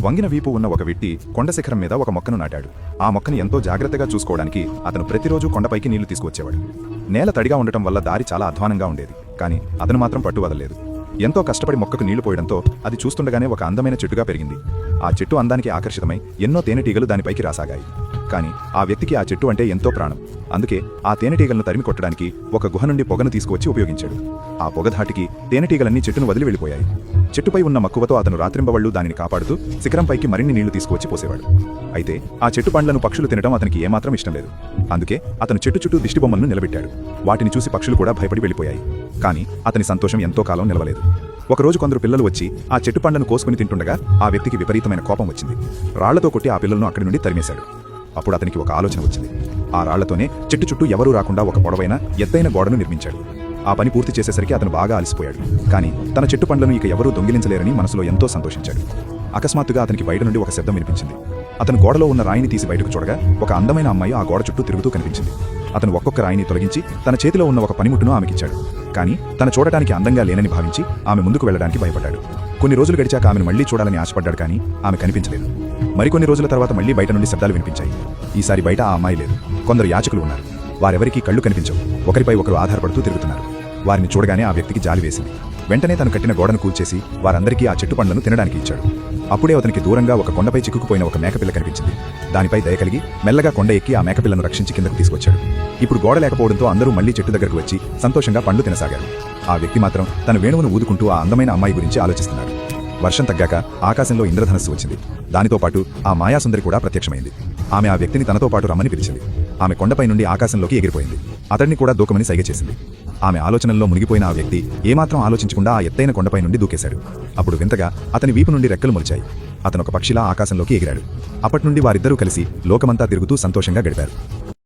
వంగిన వీపు ఉన్న ఒక వ్యక్తి కొండ శిఖరం మీద ఒక మొక్కను నాటాడు. ఆ మొక్కని ఎంతో జాగ్రత్తగా చూసుకోవడానికి అతను ప్రతిరోజు కొండపైకి నీళ్లు తీసుకువచ్చేవాడు. నేల తడిగా ఉండటం వల్ల దారి చాలా అధ్వానంగా ఉండేది. కానీ అతను మాత్రం పట్టు వదలలేదు. ఎంతో కష్టపడి మొక్కకు నీళ్లు పోయడంతో అది చూస్తుండగానే ఒక అందమైన చెట్టుగా పెరిగింది. ఆ చెట్టు అందానికి ఆకర్షితమై ఎన్నో తేనెటీగలు దానిపైకి రాసాగాయి. కానీ ఆ వ్యక్తికి ఆ చెట్టు అంటే ఎంతో ప్రాణం. అందుకే ఆ తేనెటీగలను తరిమి కొట్టడానికి ఒక గుహ నుండి పొగను తీసుకువచ్చి ఉపయోగించాడు. ఆ పొగ ధాటికి తేనెటీగలన్నీ చెట్టును వదిలి వెళ్ళిపోయాయి. చెట్టుపై ఉన్న మక్కువతో అతను రాత్రింబవళ్లు దానిని కాపాడుతూ శిఖరంపైకి మరిన్ని నీళ్లు తీసుకువచ్చి పోసేవాడు. అయితే ఆ చెట్టు పండ్లను పక్షులు తినడం అతనికి ఏమాత్రం ఇష్టం లేదు. అందుకే అతను చెట్టు చుట్టూ దిష్టిబొమ్మలను నిలబెట్టాడు. వాటిని చూసి పక్షులు కూడా భయపడి వెళ్ళిపోయాయి. కానీ అతని సంతోషం ఎంతో కాలం నిలవలేదు. ఒకరోజు కొందరు పిల్లలు వచ్చి ఆ చెట్టు పండ్లను కోసుకుని తింటుండగా ఆ వ్యక్తికి విపరీతమైన కోపం వచ్చింది. రాళ్లతో కొట్టి ఆ పిల్లలను అక్కడి నుండి తరిమేశాడు. అప్పుడు అతనికి ఒక ఆలోచన వచ్చింది. ఆ రాళ్లతోనే చెట్టు చుట్టూ ఎవరూ రాకుండా ఒక పొడవైన ఎత్తైన గోడను నిర్మించాడు. ఆ పని పూర్తి చేసేసరికి అతను బాగా అలసిపోయాడు. కానీ తన చెట్టు పండ్లను ఇక ఎవరూ దొంగిలించలేరని మనసులో ఎంతో సంతోషించాడు. అకస్మాత్తుగా అతనికి బయట నుండి ఒక శబ్దం వినిపించింది. అతను గోడలో ఉన్న రాయిని తీసి బయటకు చూడగా ఒక అందమైన అమ్మాయి ఆ గోడ చుట్టూ తిరుగుతూ కనిపించింది. అతను ఒక్కొక్క రాయిని తొలగించి తన చేతిలో ఉన్న ఒక పనిముట్టును ఆమెకిచ్చాడు. కానీ తన చూడటానికి అందంగా లేనని భావించి ఆమె ముందుకు వెళ్లడానికి భయపడ్డాడు. కొన్ని రోజులు గడిచాక ఆమెను మళ్లీ చూడాలని ఆశపడ్డాడు. కానీ ఆమె కనిపించలేదు. మరికొన్ని రోజుల తర్వాత మళ్లీ బయట నుండి శబ్దాలు వినిపించాయి. ఈసారి బయట ఆ అమ్మాయి లేదు. కొందరు యాచకులు ఉన్నారు. వారెవరికీ కళ్ళు కనిపించవు. ఒకరిపై ఒకరు ఆధారపడుతూ తిరుగుతున్నారు. వారిని చూడగానే ఆ వ్యక్తికి జాలి వేసింది. వెంటనే తను కట్టిన గోడను కూల్చేసి వారందరికీ ఆ చెట్టు పండ్లను తినడానికి ఇచ్చాడు. అప్పుడే అతనికి దూరంగా ఒక కొండపై చిక్కుకుపోయిన ఒక మేకపిల్ల కనిపించింది. దానిపై దయ కలిగి మెల్లగా కొండ ఎక్కి ఆ మేకపిల్లను రక్షించి కిందకు తీసుకొచ్చాడు. ఇప్పుడు గోడ లేకపోవడంతో అందరూ మళ్లీ చెట్టు దగ్గరకు వచ్చి సంతోషంగా పండ్లు తినసాగారు. ఆ వ్యక్తి మాత్రం తన వేణువును ఊదుకుంటూ ఆ అందమైన అమ్మాయి గురించి ఆలోచిస్తున్నాడు. వర్షం తగ్గాక ఆకాశంలో ఇంద్రధనస్సు వచ్చింది. దానితో పాటు ఆ మాయాసుందరి కూడా ప్రత్యక్షమైంది. ఆమె ఆ వ్యక్తిని తనతో పాటు రమ్మని పిలిచింది. ఆమె కొండపై నుండి ఆకాశంలోకి ఎగిరిపోయింది. అతడిని కూడా దూకమని సైగ చేసింది. ఆమె ఆలోచనల్లో మునిగిపోయిన ఆ వ్యక్తి ఏమాత్రం ఆలోచించకుండా ఆ ఎత్తైన కొండపై నుండి దూకేశాడు. అప్పుడు వింతగా అతని వీపు నుండి రెక్కలు మొలిచాయి. అతను ఒక పక్షిలా ఆకాశంలోకి ఎగిరాడు. అప్పటి నుండి వారిద్దరూ కలిసి లోకమంతా తిరుగుతూ సంతోషంగా గడిపారు.